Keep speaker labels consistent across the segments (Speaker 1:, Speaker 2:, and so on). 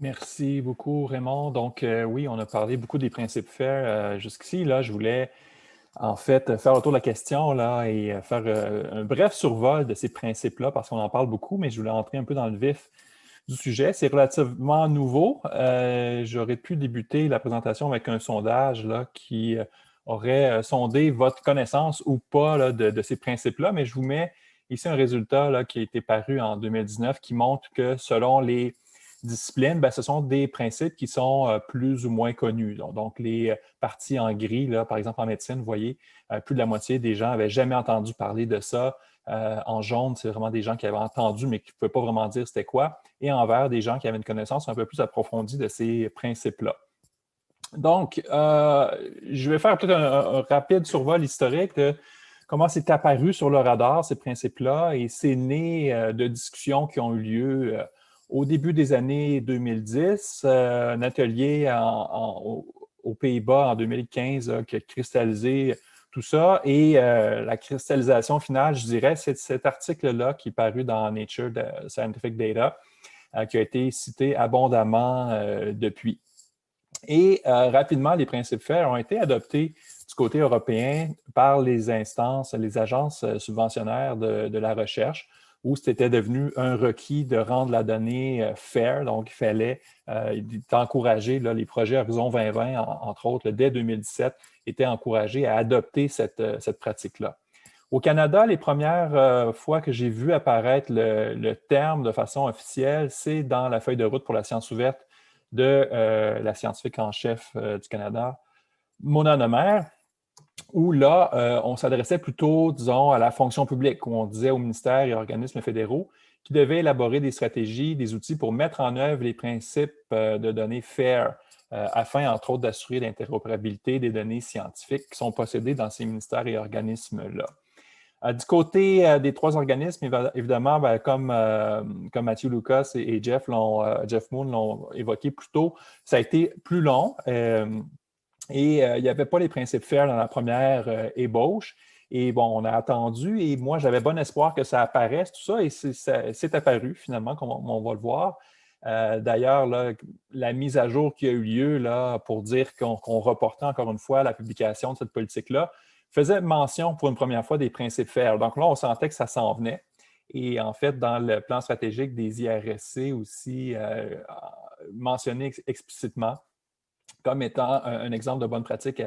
Speaker 1: Merci beaucoup, Raymond. Donc, oui, on a parlé beaucoup des principes FAIR jusqu'ici. Là, je voulais en fait faire le tour de la question là, et faire un bref survol de ces principes-là parce qu'on en parle beaucoup, mais je voulais entrer un peu dans le vif du sujet. C'est relativement nouveau. J'aurais pu débuter la présentation avec un sondage là, qui aurait sondé votre connaissance ou pas là, de ces principes-là, mais je vous mets ici un résultat là, qui a été paru en 2019 qui montre que selon les disciplines, ben, ce sont des principes qui sont plus ou moins connus. Donc les parties en gris, là, par exemple en médecine, vous voyez, plus de la moitié des gens n'avaient jamais entendu parler de ça. En jaune, c'est vraiment des gens qui avaient entendu, mais qui ne pouvaient pas vraiment dire c'était quoi. Et en vert, des gens qui avaient une connaissance un peu plus approfondie de ces principes-là. Donc, je vais faire peut-être un rapide survol historique de comment c'est apparu sur le radar, ces principes-là, et c'est né de discussions qui ont eu lieu au début des années 2010, un atelier aux Pays-Bas en 2015 qui a cristallisé tout ça. Et la cristallisation finale, je dirais, c'est cet article-là qui est paru dans Nature Scientific Data, qui a été cité abondamment depuis. Et rapidement, les principes FAIR ont été adoptés du côté européen par les instances, les agences subventionnaires de la recherche, où c'était devenu un requis de rendre la donnée fair. Donc, il fallait encourager les projets Horizon 2020, entre autres, dès 2017, étaient encouragés à adopter cette pratique-là. Au Canada, les premières fois que j'ai vu apparaître le terme de façon officielle, c'est dans la feuille de route pour la science ouverte de la scientifique en chef du Canada, Mona Nemer, où là, on s'adressait plutôt, disons, à la fonction publique, où on disait aux ministères et organismes fédéraux qui devaient élaborer des stratégies, des outils pour mettre en œuvre les principes de données FAIR, afin, entre autres, d'assurer l'interopérabilité des données scientifiques qui sont possédées dans ces ministères et organismes-là. Du côté des trois organismes, évidemment, ben, comme Matthew Lucas et Jeff Moon l'ont évoqué plus tôt, ça a été plus long et il n'y avait pas les principes FAIR dans la première ébauche. Et bon, on a attendu et moi, j'avais bon espoir que ça apparaisse, tout ça, et c'est apparu finalement, comme on va le voir. D'ailleurs, la mise à jour qui a eu lieu là, pour dire qu'on reportait encore une fois la publication de cette politique-là faisait mention pour une première fois des principes FAIR. Donc là, on sentait que ça s'en venait. Et en fait, dans le plan stratégique des IRSC aussi, mentionné explicitement comme étant un exemple de bonne pratique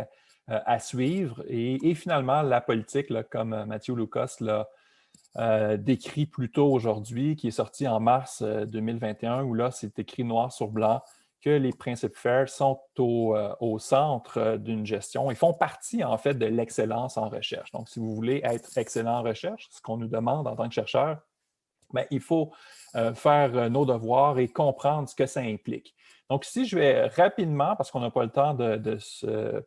Speaker 1: à suivre. Et finalement, la politique, là, comme Matthew Lucas l'a décrit plus tôt aujourd'hui, qui est sorti en mars 2021, où là, c'est écrit noir sur blanc que les principes FAIR sont au centre d'une gestion et font partie, en fait, de l'excellence en recherche. Donc, si vous voulez être excellent en recherche, ce qu'on nous demande en tant que chercheur, bien, il faut faire nos devoirs et comprendre ce que ça implique. Donc, ici, je vais rapidement, parce qu'on n'a pas le temps de se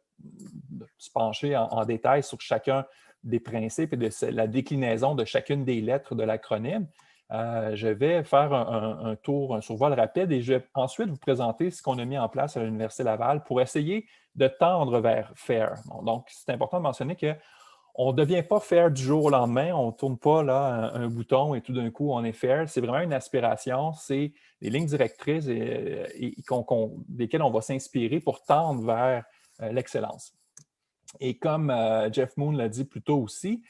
Speaker 1: pencher en détail sur chacun des principes et de la déclinaison de chacune des lettres de l'acronyme, je vais faire un tour, un survol rapide et je vais ensuite vous présenter ce qu'on a mis en place à l'Université Laval pour essayer de tendre vers FAIR. Bon, donc, c'est important de mentionner que on ne devient pas fair du jour au lendemain, on ne tourne pas là, un bouton et tout d'un coup on est fair. C'est vraiment une aspiration, c'est des lignes directrices desquelles on va s'inspirer pour tendre vers l'excellence. Et comme Jeff Moon l'a dit plus tôt aussi,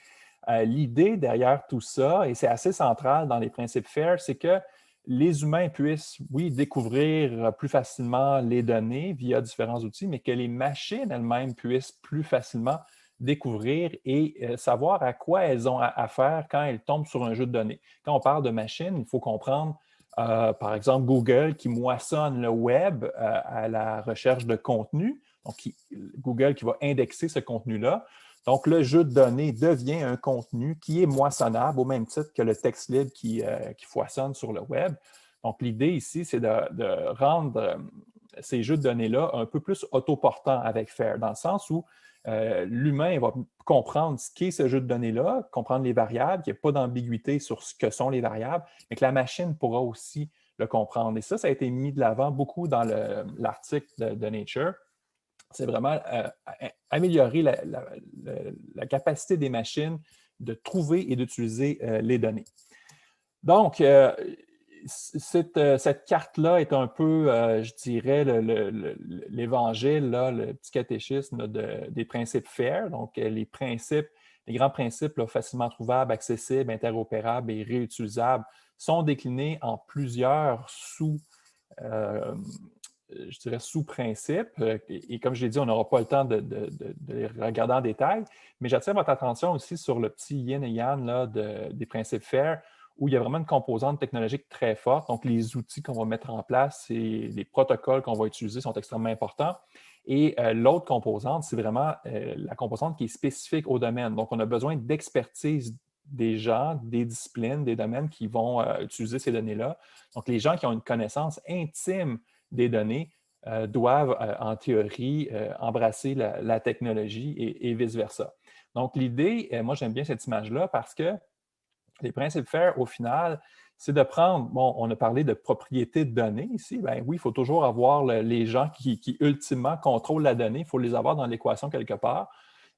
Speaker 1: l'idée derrière tout ça, et c'est assez central dans les principes FAIR, c'est que les humains puissent, oui, découvrir plus facilement les données via différents outils, mais que les machines elles-mêmes puissent plus facilement découvrir et savoir à quoi elles ont affaire quand elles tombent sur un jeu de données. Quand on parle de machines, il faut comprendre, par exemple, Google qui moissonne le web à la recherche de contenu, donc Google qui va indexer ce contenu-là. Donc, le jeu de données devient un contenu qui est moissonnable au même titre que le texte libre qui foisonne sur le web. Donc, l'idée ici, c'est de rendre ces jeux de données-là un peu plus autoportants avec FAIR, dans le sens où l'humain va comprendre ce qu'est ce jeu de données-là, comprendre les variables, qu'il n'y ait pas d'ambiguïté sur ce que sont les variables, mais que la machine pourra aussi le comprendre. Et ça a été mis de l'avant beaucoup dans l'article de Nature. C'est vraiment améliorer la capacité des machines de trouver et d'utiliser les données. Donc, cette carte-là est un peu, je dirais, l'évangile, là, le petit catéchisme des principes FAIR. Donc, les grands principes là, facilement trouvables, accessibles, interopérables et réutilisables sont déclinés en plusieurs euh, je dirais, sous-principes. Et comme je l'ai dit, on n'aura pas le temps de les regarder en détail, mais j'attire votre attention aussi sur le petit yin et yang là, des principes FAIR, où il y a vraiment une composante technologique très forte. Donc, les outils qu'on va mettre en place et les protocoles qu'on va utiliser sont extrêmement importants. Et l'autre composante, c'est vraiment la composante qui est spécifique au domaine. Donc, on a besoin d'expertise des gens, des disciplines, des domaines qui vont utiliser ces données-là. Donc, les gens qui ont une connaissance intime des données doivent, en théorie, embrasser la technologie et vice-versa. Donc, l'idée, moi, j'aime bien cette image-là parce que les principes FAIR, au final, c'est de prendre, bon, on a parlé de propriété de données ici, bien oui, il faut toujours avoir les gens qui ultimement contrôlent la donnée, il faut les avoir dans l'équation quelque part.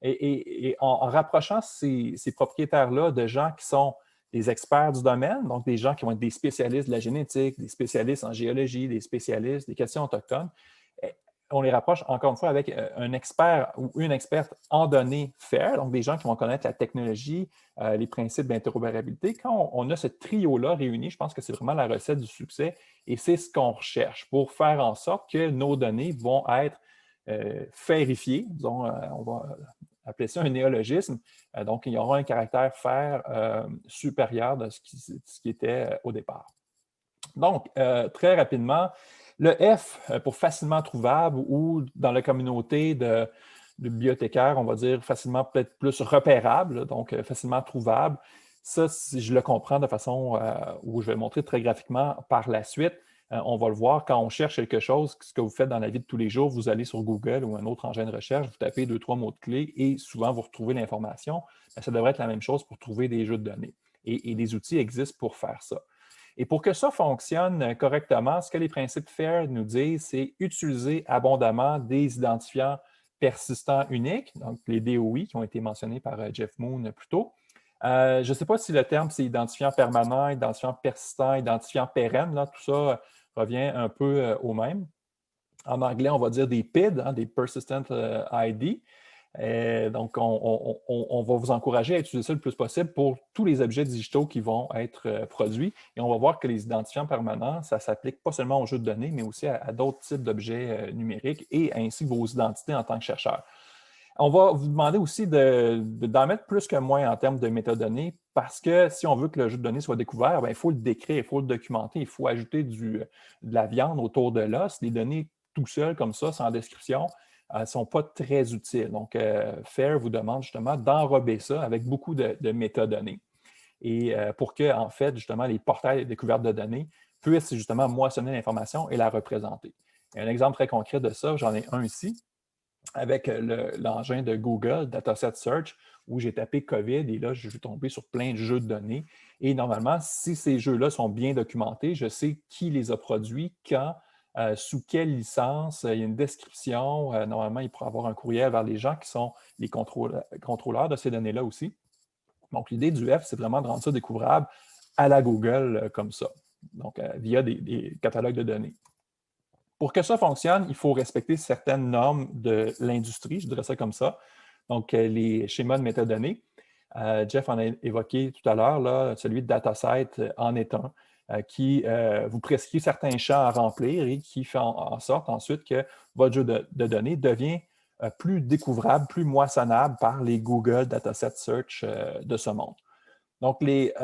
Speaker 1: Et en rapprochant ces propriétaires-là de gens qui sont des experts du domaine, donc des gens qui vont être des spécialistes de la génétique, des spécialistes en géologie, des spécialistes des questions autochtones, on les rapproche encore une fois avec un expert ou une experte en données FAIR, donc des gens qui vont connaître la technologie, les principes d'interopérabilité. Quand on a ce trio-là réuni, je pense que c'est vraiment la recette du succès et c'est ce qu'on recherche pour faire en sorte que nos données vont être fairifiées. Disons, on va appeler ça un néologisme. Donc, il y aura un caractère FAIR supérieur de ce qui était au départ. Donc, très rapidement, le F pour facilement trouvable ou dans la communauté de bibliothécaires, on va dire facilement peut-être plus repérable, donc facilement trouvable. Ça, si je le comprends de façon où je vais le montrer très graphiquement par la suite. On va le voir quand on cherche quelque chose, ce que vous faites dans la vie de tous les jours, vous allez sur Google ou un autre engin de recherche, vous tapez 2-3 mots-clés et souvent vous retrouvez l'information. Ça devrait être la même chose pour trouver des jeux de données. Et des outils existent pour faire ça. Et pour que ça fonctionne correctement, ce que les principes FAIR nous disent, c'est utiliser abondamment des identifiants persistants uniques, donc les DOI qui ont été mentionnés par Jeff Moon plus tôt. Je ne sais pas si le terme c'est identifiant permanent, identifiant persistant, identifiant pérenne, là, tout ça revient un peu au même. En anglais, on va dire des PID, des Persistent ID. Donc, on va vous encourager à utiliser ça le plus possible pour tous les objets digitaux qui vont être produits. Et on va voir que les identifiants permanents, ça s'applique pas seulement aux jeux de données, mais aussi à d'autres types d'objets numériques et ainsi vos identités en tant que chercheur. On va vous demander aussi d'en mettre plus que moins en termes de métadonnées parce que si on veut que le jeu de données soit découvert, bien, il faut le décrire, il faut le documenter, il faut ajouter de la viande autour de l'os. Les données tout seul comme ça, sans description, ne sont pas très utiles. Donc, FAIR vous demande justement d'enrober ça avec beaucoup de métadonnées. Et pour que, en fait, justement, les portails de découverte de données puissent justement moissonner l'information et la représenter. Et un exemple très concret de ça, j'en ai un ici, avec l'engin de Google, Dataset Search, où j'ai tapé COVID et là, je vais tomber sur plein de jeux de données. Et normalement, si ces jeux-là sont bien documentés, je sais qui les a produits, quand, sous quelle licence, il y a une description. Normalement, il pourra y avoir un courriel vers les gens qui sont les contrôleurs de ces données-là aussi. Donc, l'idée du F, c'est vraiment de rendre ça découvrable à la Google comme ça, donc via des catalogues de données. Pour que ça fonctionne, il faut respecter certaines normes de l'industrie, je dirais ça comme ça. Donc, les schémas de métadonnées. Jeff en a évoqué tout à l'heure, celui de Dataset en est un, qui vous prescrit certains champs à remplir et qui fait en sorte ensuite que votre jeu de données devient plus découvrable, plus moissonnable par les Google Dataset Search de ce monde. Donc, les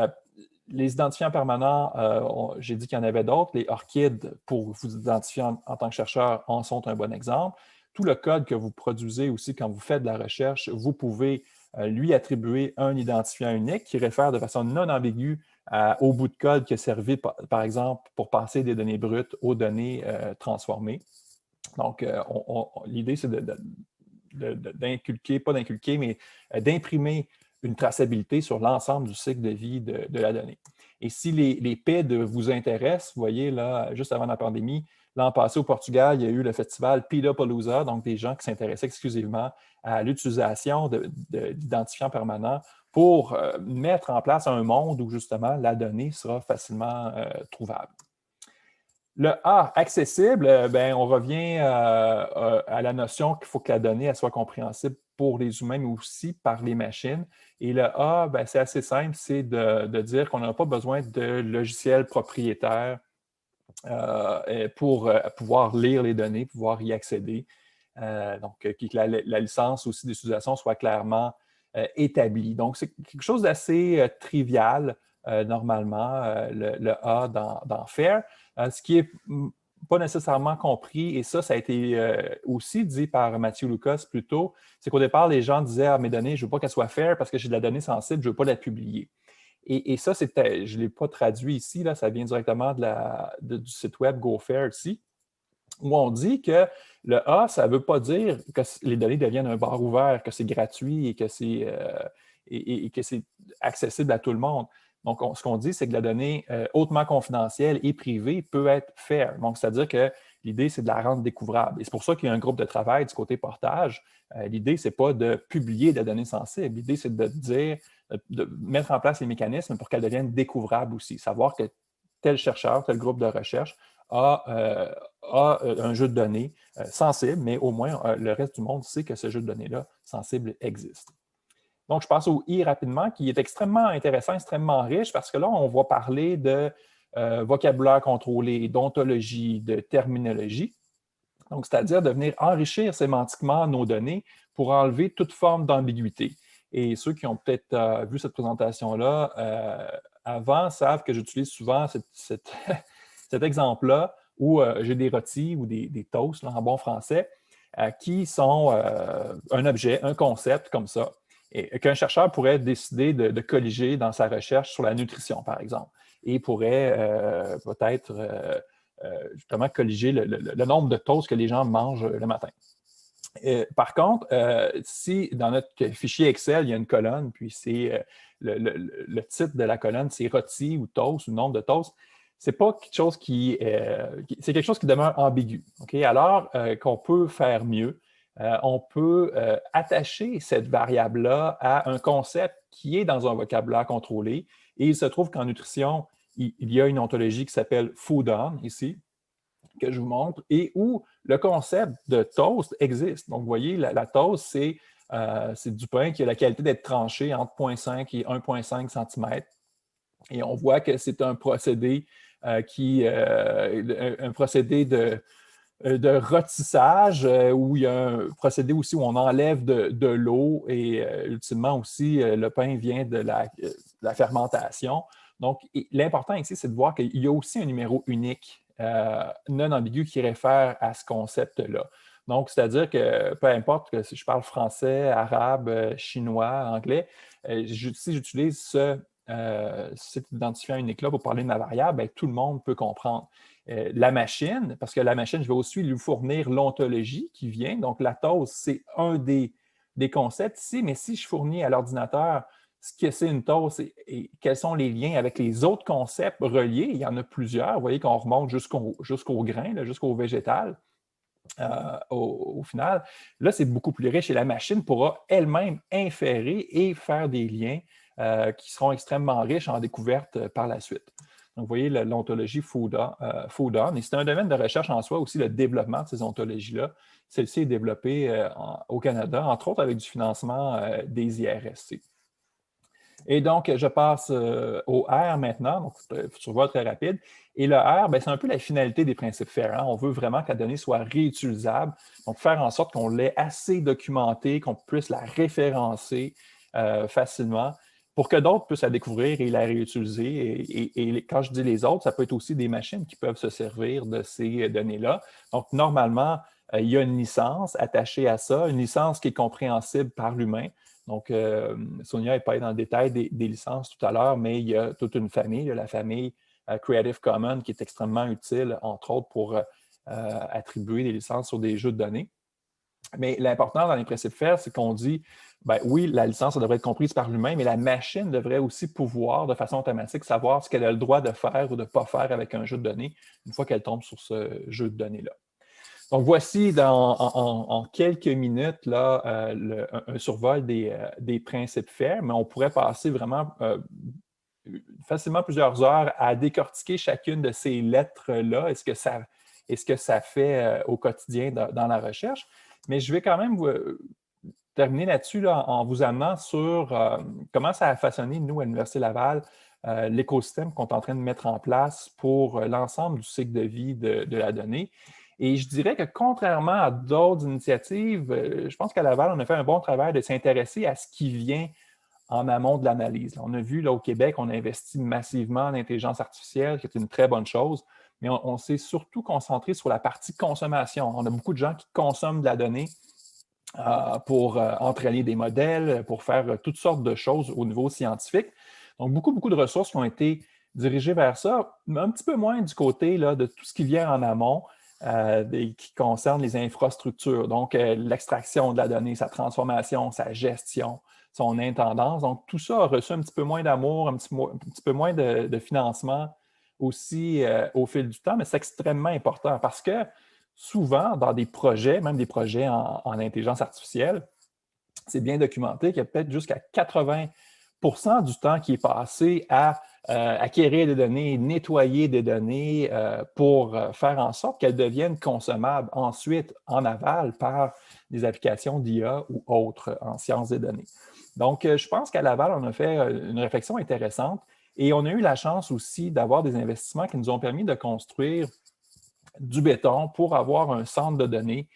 Speaker 1: identifiants permanents, j'ai dit qu'il y en avait d'autres. Les ORCID, pour vous identifier en tant que chercheur, en sont un bon exemple. Tout le code que vous produisez aussi quand vous faites de la recherche, vous pouvez lui attribuer un identifiant unique qui réfère de façon non ambiguë au bout de code qui a servi, par exemple, pour passer des données brutes aux données transformées. Donc, l'idée, c'est d'inculquer, pas d'inculquer, mais d'imprimer une traçabilité sur l'ensemble du cycle de vie de la donnée. Et si les PID vous intéressent, vous voyez, là, juste avant la pandémie, l'an passé au Portugal, il y a eu le festival PIDapalooza, donc des gens qui s'intéressaient exclusivement à l'utilisation d'identifiants permanents pour mettre en place un monde où justement la donnée sera facilement trouvable. Le A, accessible, on revient à la notion qu'il faut que la donnée elle soit compréhensible pour les humains, mais aussi par les machines. Et le A, c'est assez simple, c'est de dire qu'on n'a pas besoin de logiciels propriétaires pour pouvoir lire les données, pouvoir y accéder. Donc, que la licence aussi d'utilisation soit clairement établie. Donc, c'est quelque chose d'assez trivial, normalement, le A dans FAIR. Ce qui n'est pas nécessairement compris, et ça a été aussi dit par Mathieu Lucas plus tôt, c'est qu'au départ, les gens disaient « Ah, mes données, je ne veux pas qu'elles soient FAIR parce que j'ai de la donnée sensible, je ne veux pas la publier ». Et ça, je ne l'ai pas traduit ici, là, ça vient directement du site web GoFair ici, où on dit que le A, ça ne veut pas dire que les données deviennent un bar ouvert, que c'est gratuit et que c'est accessible à tout le monde. Donc, ce qu'on dit, c'est que la donnée hautement confidentielle et privée peut être fair. Donc, c'est-à-dire que l'idée, c'est de la rendre découvrable. Et c'est pour ça qu'il y a un groupe de travail du côté portage. L'idée, ce n'est pas de publier des données sensibles. L'idée, c'est de mettre en place les mécanismes pour qu'elles deviennent découvrables aussi. Savoir que tel chercheur, tel groupe de recherche a un jeu de données sensible, mais au moins le reste du monde sait que ce jeu de données-là sensible existe. Donc, je passe au I rapidement, qui est extrêmement intéressant, extrêmement riche, parce que là, on va parler de vocabulaire contrôlé, d'ontologie, de terminologie. Donc, c'est-à-dire de venir enrichir sémantiquement nos données pour enlever toute forme d'ambiguïté. Et ceux qui ont peut-être vu cette présentation-là avant savent que j'utilise souvent cet exemple-là où j'ai des rôtis ou des toasts, là, en bon français, qui sont un objet, un concept comme ça, et qu'un chercheur pourrait décider de colliger dans sa recherche sur la nutrition, par exemple, et pourrait peut-être justement colliger le nombre de toasts que les gens mangent le matin. Par contre, si dans notre fichier Excel, il y a une colonne, puis c'est le titre de la colonne, c'est rôti ou toast ou nombre de toasts, c'est pas quelque chose c'est quelque chose qui demeure ambigu. Okay? Alors qu'on peut faire mieux, on peut attacher cette variable-là à un concept qui est dans un vocabulaire contrôlé. Et il se trouve qu'en nutrition, il y a une ontologie qui s'appelle Food On, ici, que je vous montre, et où le concept de toast existe. Donc, vous voyez, la toast, c'est du pain qui a la qualité d'être tranché entre 0,5 et 1,5 cm. Et on voit que c'est un procédé un procédé de rôtissage, où il y a un procédé aussi où on enlève de l'eau et ultimement aussi, le pain vient de la fermentation. Donc, l'important ici, c'est de voir qu'il y a aussi un numéro unique non ambigu qui réfère à ce concept-là. Donc, c'est-à-dire que peu importe que si je parle français, arabe, chinois, anglais, si j'utilise cet identifiant unique-là pour parler de ma variable, bien, tout le monde peut comprendre. La machine, parce que la machine, je vais aussi lui fournir l'ontologie qui vient. Donc, la toast, c'est un des concepts ici, mais si je fournis à l'ordinateur ce que c'est une toast et quels sont les liens avec les autres concepts reliés, il y en a plusieurs. Vous voyez qu'on remonte jusqu'au grain, jusqu'au végétal. Au final, là, c'est beaucoup plus riche et la machine pourra elle-même inférer et faire des liens qui seront extrêmement riches en découvertes par la suite. Donc, vous voyez l'ontologie Food On. Et c'est un domaine de recherche en soi aussi, le développement de ces ontologies-là. Celle-ci est développée au Canada, entre autres avec du financement des IRSC. Et donc, je passe au R maintenant, donc survol très rapide. Et le R, c'est un peu la finalité des principes FAIR. Hein? On veut vraiment que la donnée soit réutilisable, donc faire en sorte qu'on l'ait assez documentée, qu'on puisse la référencer facilement pour que d'autres puissent la découvrir et la réutiliser. Et quand je dis les autres, ça peut être aussi des machines qui peuvent se servir de ces données-là. Donc, normalement, il y a une licence attachée à ça, une licence qui est compréhensible par l'humain. Donc, Sonia n'est pas allée dans le détail des licences tout à l'heure, mais il y a toute une famille, la famille Creative Commons, qui est extrêmement utile, entre autres, pour attribuer des licences sur des jeux de données. Mais l'important dans les principes FAIR, c'est qu'on dit, oui, la licence devrait être comprise par l'humain, mais la machine devrait aussi pouvoir, de façon automatique, savoir ce qu'elle a le droit de faire ou de ne pas faire avec un jeu de données une fois qu'elle tombe sur ce jeu de données-là. Donc, voici en quelques minutes là, un survol des principes FAIR, mais on pourrait passer vraiment facilement plusieurs heures à décortiquer chacune de ces lettres-là et ce que ça fait au quotidien dans la recherche. Mais je vais quand même terminer là-dessus là, en vous amenant sur comment ça a façonné, nous, à l'Université Laval, l'écosystème qu'on est en train de mettre en place pour l'ensemble du cycle de vie de la donnée. Et je dirais que contrairement à d'autres initiatives, je pense qu'à Laval, on a fait un bon travail de s'intéresser à ce qui vient en amont de l'analyse. On a vu là, au Québec, on a investi massivement en intelligence artificielle, qui est une très bonne chose, mais on s'est surtout concentré sur la partie consommation. On a beaucoup de gens qui consomment de la donnée pour entraîner des modèles, pour faire toutes sortes de choses au niveau scientifique. Donc, beaucoup de ressources qui ont été dirigées vers ça, mais un petit peu moins du côté là, de tout ce qui vient en amont, qui concerne les infrastructures. Donc, l'extraction de la donnée, sa transformation, sa gestion, son intendance. Donc, tout ça a reçu un petit peu moins d'amour, un petit peu moins de financement aussi au fil du temps, mais c'est extrêmement important parce que souvent, dans des projets, même des projets en intelligence artificielle, c'est bien documenté qu'il y a peut-être jusqu'à 80 du temps qui est passé à acquérir des données, nettoyer des données pour faire en sorte qu'elles deviennent consommables ensuite en aval par des applications d'IA ou autres en sciences des données. Donc, je pense qu'à Laval, on a fait une réflexion intéressante et on a eu la chance aussi d'avoir des investissements qui nous ont permis de construire du béton pour avoir un centre de données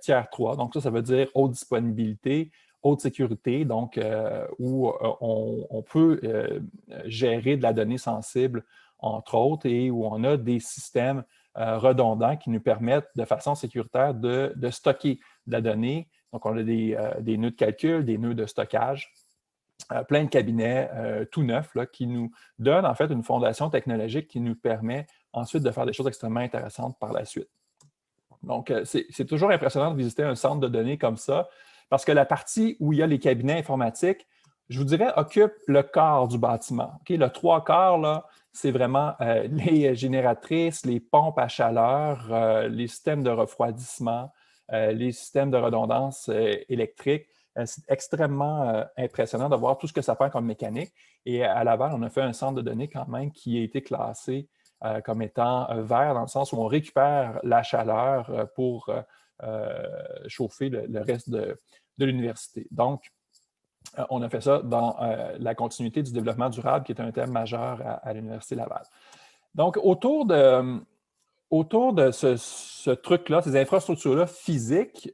Speaker 1: tiers 3. Donc, ça veut dire haute disponibilité, haute sécurité, donc où on peut gérer de la donnée sensible, entre autres, et où on a des systèmes redondants qui nous permettent de façon sécuritaire de stocker de la donnée. Donc, on a des nœuds de calcul, des nœuds de stockage, plein de cabinets tout neufs là, qui nous donnent en fait une fondation technologique qui nous permet ensuite de faire des choses extrêmement intéressantes par la suite. Donc, c'est toujours impressionnant de visiter un centre de données comme ça, parce que la partie où il y a les cabinets informatiques, je vous dirais, occupe le quart du bâtiment. Okay? Le trois quarts, là, c'est vraiment les génératrices, les pompes à chaleur, les systèmes de refroidissement, les systèmes de redondance électrique. C'est extrêmement impressionnant de voir tout ce que ça fait comme mécanique. Et à Laval, on a fait un centre de données quand même qui a été classé comme étant vert dans le sens où on récupère la chaleur pour chauffer le reste de l'université. Donc, on a fait ça dans la continuité du développement durable, qui est un thème majeur à l'Université Laval. Donc, autour de ce truc-là, ces infrastructures-là physiques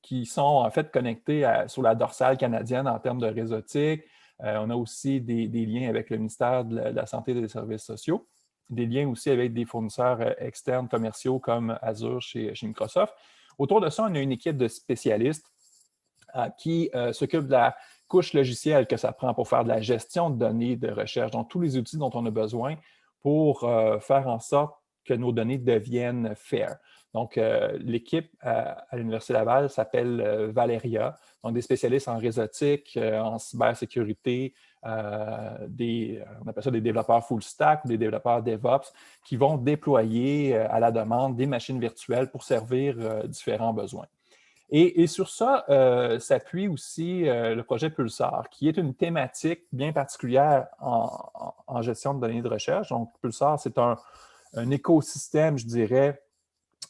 Speaker 1: qui sont en fait connectées sur la dorsale canadienne en termes de réseautique, on a aussi des liens avec le ministère de la Santé et des Services sociaux, des liens aussi avec des fournisseurs externes commerciaux comme Azure chez Microsoft. Autour de ça, on a une équipe de spécialistes qui s'occupe de la couche logicielle que ça prend pour faire de la gestion de données de recherche, donc tous les outils dont on a besoin pour faire en sorte que nos données deviennent fair. Donc, l'équipe à l'Université Laval s'appelle Valeria, donc des spécialistes en réseautique, en cybersécurité, on appelle ça des développeurs full stack ou des développeurs DevOps qui vont déployer à la demande des machines virtuelles pour servir différents besoins. Et sur ça s'appuie aussi le projet Pulsar, qui est une thématique bien particulière en gestion de données de recherche. Donc, Pulsar, c'est un écosystème, je dirais,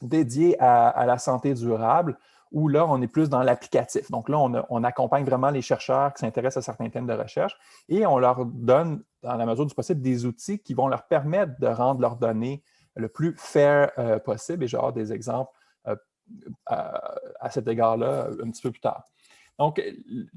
Speaker 1: dédié à la santé durable, où là, on est plus dans l'applicatif. Donc là, on accompagne vraiment les chercheurs qui s'intéressent à certains thèmes de recherche et on leur donne, dans la mesure du possible, des outils qui vont leur permettre de rendre leurs données le plus fair possible. Et j'aurai des exemples à cet égard-là un petit peu plus tard. Donc,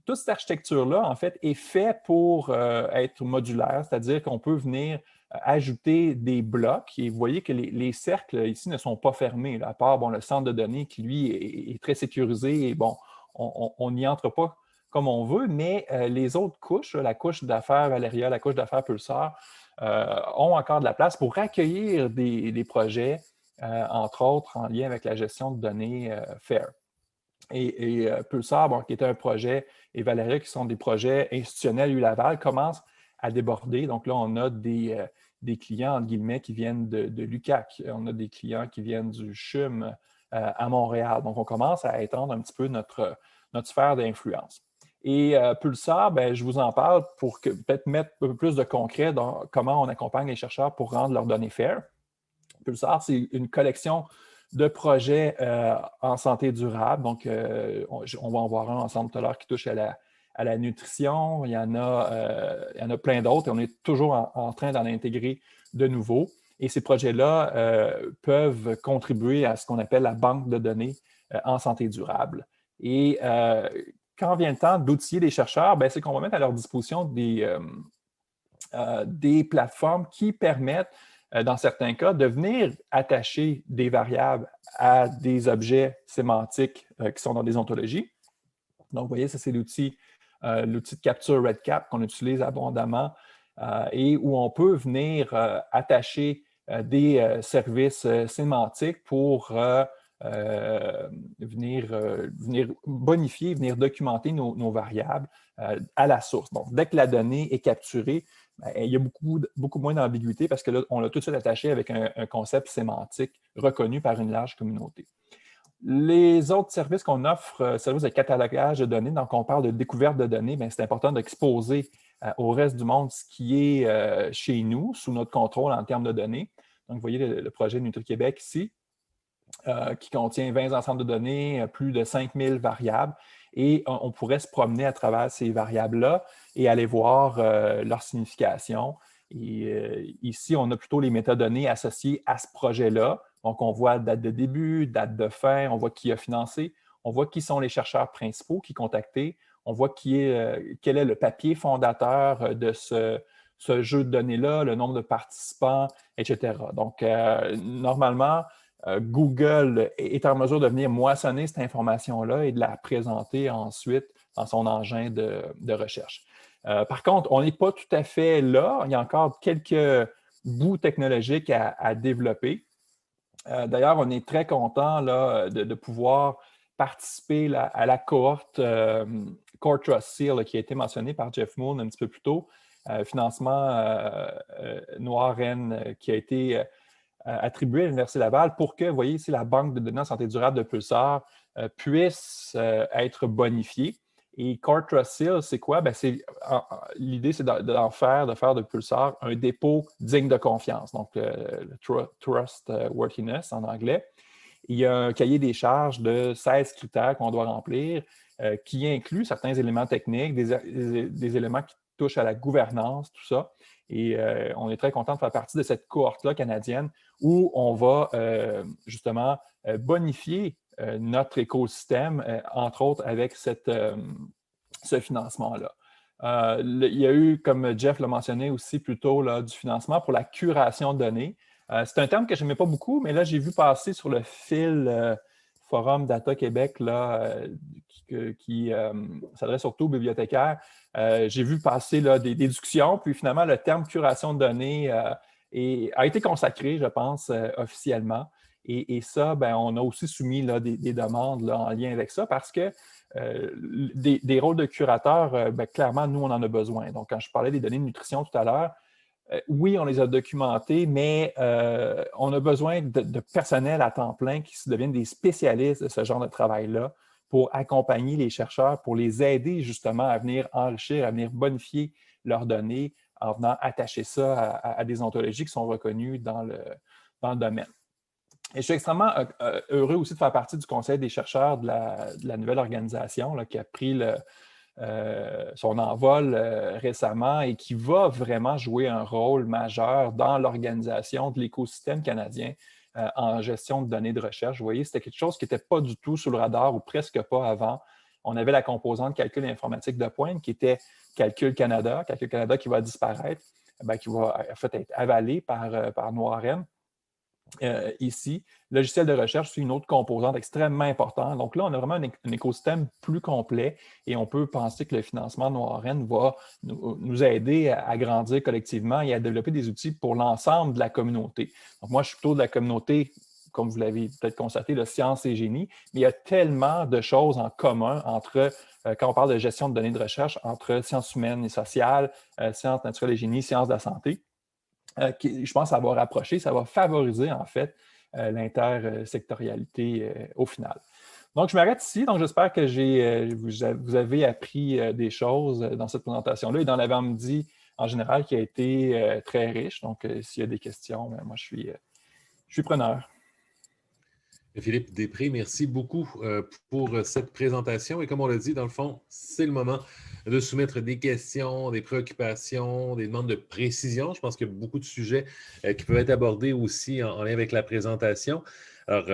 Speaker 1: toute cette architecture-là, en fait, est faite pour être modulaire, c'est-à-dire qu'on peut venir ajouter des blocs. Et vous voyez que les cercles ici ne sont pas fermés, là, à part bon, le centre de données qui, lui, est très sécurisé. Et bon, on n'y entre pas comme on veut, mais les autres couches, la couche d'affaires Valeria, la couche d'affaires Pulsar, ont encore de la place pour accueillir des projets, entre autres en lien avec la gestion de données FAIR. Et Pulsar, bon, qui est un projet, et Valeria, qui sont des projets institutionnels U-Laval, commencent à déborder. Donc là, on a des des clients, entre guillemets, qui viennent de l'UQAC. On a des clients qui viennent du CHUM à Montréal. Donc, on commence à étendre un petit peu notre sphère d'influence. Et Pulsar, ben, je vous en parle pour peut-être mettre un peu plus de concret dans comment on accompagne les chercheurs pour rendre leurs données faires. Pulsar, c'est une collection de projets en santé durable. Donc, on va en voir un ensemble tout à l'heure qui touche à la nutrition. Il y en a plein d'autres et on est toujours en train d'en intégrer de nouveaux. Et ces projets-là peuvent contribuer à ce qu'on appelle la banque de données en santé durable. Et quand vient le temps d'outiller les chercheurs, ben, c'est qu'on va mettre à leur disposition des plateformes qui permettent, dans certains cas, de venir attacher des variables à des objets sémantiques qui sont dans des ontologies. Donc, vous voyez, ça, c'est l'outil de capture RedCap qu'on utilise abondamment et où on peut venir attacher des services sémantiques pour venir bonifier, venir documenter nos variables à la source. Donc, dès que la donnée est capturée, il y a beaucoup moins d'ambiguïté parce que là, on l'a tout de suite attaché avec un concept sémantique reconnu par une large communauté. Les autres services qu'on offre, services de catalogage de données, donc on parle de découverte de données, c'est important d'exposer au reste du monde ce qui est chez nous, sous notre contrôle en termes de données. Donc, vous voyez le projet Nutri-Québec ici, qui contient 20 ensembles de données, plus de 5000 variables. Et on pourrait se promener à travers ces variables-là et aller voir leur signification. Et ici, on a plutôt les métadonnées associées à ce projet-là. Donc, on voit date de début, date de fin, on voit qui a financé, on voit qui sont les chercheurs principaux qui contactés, on voit quel est le papier fondateur de ce jeu de données-là, le nombre de participants, etc. Donc, normalement, Google est en mesure de venir moissonner cette information-là et de la présenter ensuite dans son engin de recherche. Par contre, on n'est pas tout à fait là. Il y a encore quelques bouts technologiques à développer. D'ailleurs, on est très content là, de pouvoir participer à la cohorte Core Trust Seal qui a été mentionnée par Jeff Moon un petit peu plus tôt. Financement Noir-Rennes qui a été attribué à l'Université Laval pour que, vous voyez ici, la banque de données en santé durable de Pulsar puisse être bonifiée. Et Core Trust Seal, c'est quoi? L'idée, c'est de faire de Pulsar un dépôt digne de confiance, donc le Trustworthiness en anglais. Il y a un cahier des charges de 16 critères qu'on doit remplir qui inclut certains éléments techniques, des éléments qui touchent à la gouvernance, tout ça. Et on est très content de faire partie de cette cohorte-là canadienne où on va justement bonifier notre écosystème, entre autres avec ce financement-là. Il y a eu, comme Jeff l'a mentionné aussi plus tôt, là, du financement pour la curation de données. C'est un terme que je n'aimais pas beaucoup, mais là, j'ai vu passer sur le fil Forum Data Québec là, qui s'adresse surtout aux bibliothécaires. J'ai vu passer là, des discussions, puis finalement, le terme curation de données a été consacré, je pense, officiellement. Et ça, on a aussi soumis là, des demandes là, en lien avec ça parce que des rôles de curateur, clairement, nous, on en a besoin. Donc, quand je parlais des données de nutrition tout à l'heure, oui, on les a documentées, mais on a besoin de personnel à temps plein qui deviennent des spécialistes de ce genre de travail-là pour accompagner les chercheurs, pour les aider justement à venir enrichir, à venir bonifier leurs données en venant attacher ça à des ontologies qui sont reconnues dans le domaine. Et je suis extrêmement heureux aussi de faire partie du conseil des chercheurs de la nouvelle organisation là, qui a pris son envol récemment et qui va vraiment jouer un rôle majeur dans l'organisation de l'écosystème canadien en gestion de données de recherche. Vous voyez, c'était quelque chose qui n'était pas du tout sous le radar ou presque pas avant. On avait la composante calcul informatique de pointe qui était Calcul Canada qui va disparaître, qui va en fait être avalé par Noir-Rennes. Ici, logiciel de recherche, c'est une autre composante extrêmement importante. Donc là, on a vraiment un écosystème plus complet et on peut penser que le financement de Noir-Rennes va nous aider à grandir collectivement et à développer des outils pour l'ensemble de la communauté. Donc moi, je suis plutôt de la communauté, comme vous l'avez peut-être constaté, de sciences et génie, mais il y a tellement de choses en commun entre, quand on parle de gestion de données de recherche, entre sciences humaines et sociales, sciences naturelles et génie, sciences de la santé. je pense que ça va rapprocher, ça va favoriser en fait l'intersectorialité au final. Donc, je m'arrête ici. Donc, j'espère que vous avez appris des choses dans cette présentation-là et dans l'avant-midi en général qui a été très riche. Donc, s'il y a des questions, moi, je suis preneur.
Speaker 2: Philippe Després, merci beaucoup pour cette présentation. Et comme on l'a dit, dans le fond, c'est le moment de soumettre des questions, des préoccupations, des demandes de précision. Je pense qu'il y a beaucoup de sujets qui peuvent être abordés aussi en lien avec la présentation. Alors,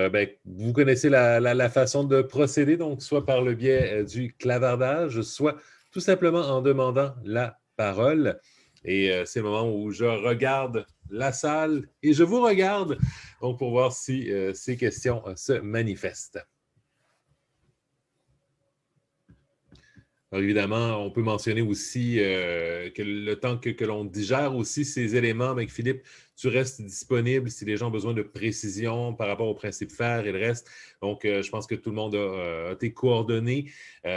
Speaker 2: vous connaissez la façon de procéder, donc soit par le biais du clavardage, soit tout simplement en demandant la parole. Et c'est le moment où je regarde la salle et je vous regarde donc pour voir si ces questions se manifestent. Alors évidemment, on peut mentionner aussi que le temps que l'on digère aussi ces éléments, avec Philippe, tu restes disponible si les gens ont besoin de précision par rapport au principe FAIR et le reste. Donc, je pense que tout le monde a tes coordonnées.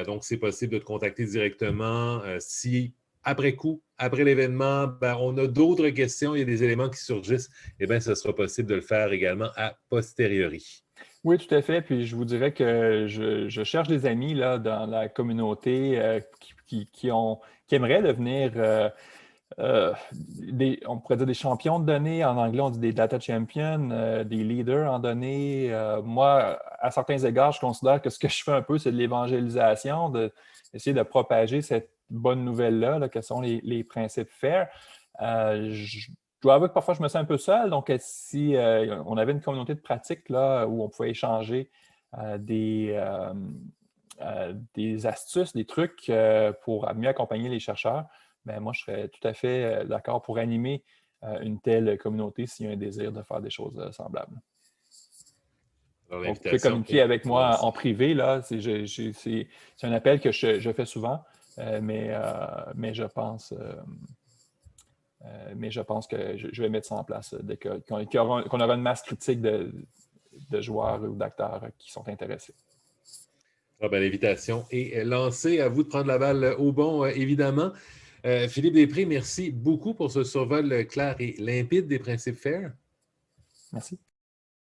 Speaker 2: Donc, c'est possible de te contacter directement si après coup, après l'événement, on a d'autres questions, il y a des éléments qui surgissent, eh bien, ce sera possible de le faire également a posteriori.
Speaker 1: Oui, tout à fait. Puis je vous dirais que je cherche des amis là, dans la communauté qui aimeraient devenir, on pourrait dire des champions de données. En anglais, on dit des data champions, des leaders en données. Moi, à certains égards, je considère que ce que je fais un peu, c'est de l'évangélisation, d'essayer de propager cette bonne nouvelle-là, là, que sont les principes FAIR. Je dois avouer que parfois, je me sens un peu seul. Donc, si on avait une communauté de pratique là, où on pouvait échanger des astuces, des trucs pour mieux accompagner les chercheurs, bien, moi, je serais tout à fait d'accord pour animer une telle communauté s'il y a un désir de faire des choses semblables.
Speaker 2: Alors,
Speaker 1: Donc, vous pouvez
Speaker 2: l'invitation
Speaker 1: communiquer
Speaker 2: est
Speaker 1: avec moi en privé. Là. C'est un appel que je fais souvent, mais je pense que je vais mettre ça en place dès qu'on aura une masse critique de joueurs ou d'acteurs qui sont intéressés.
Speaker 2: Ah ben, l'invitation est lancée. À vous de prendre la balle au bon, évidemment. Philippe Després, merci beaucoup pour ce survol clair et limpide des principes FAIR.
Speaker 1: Merci.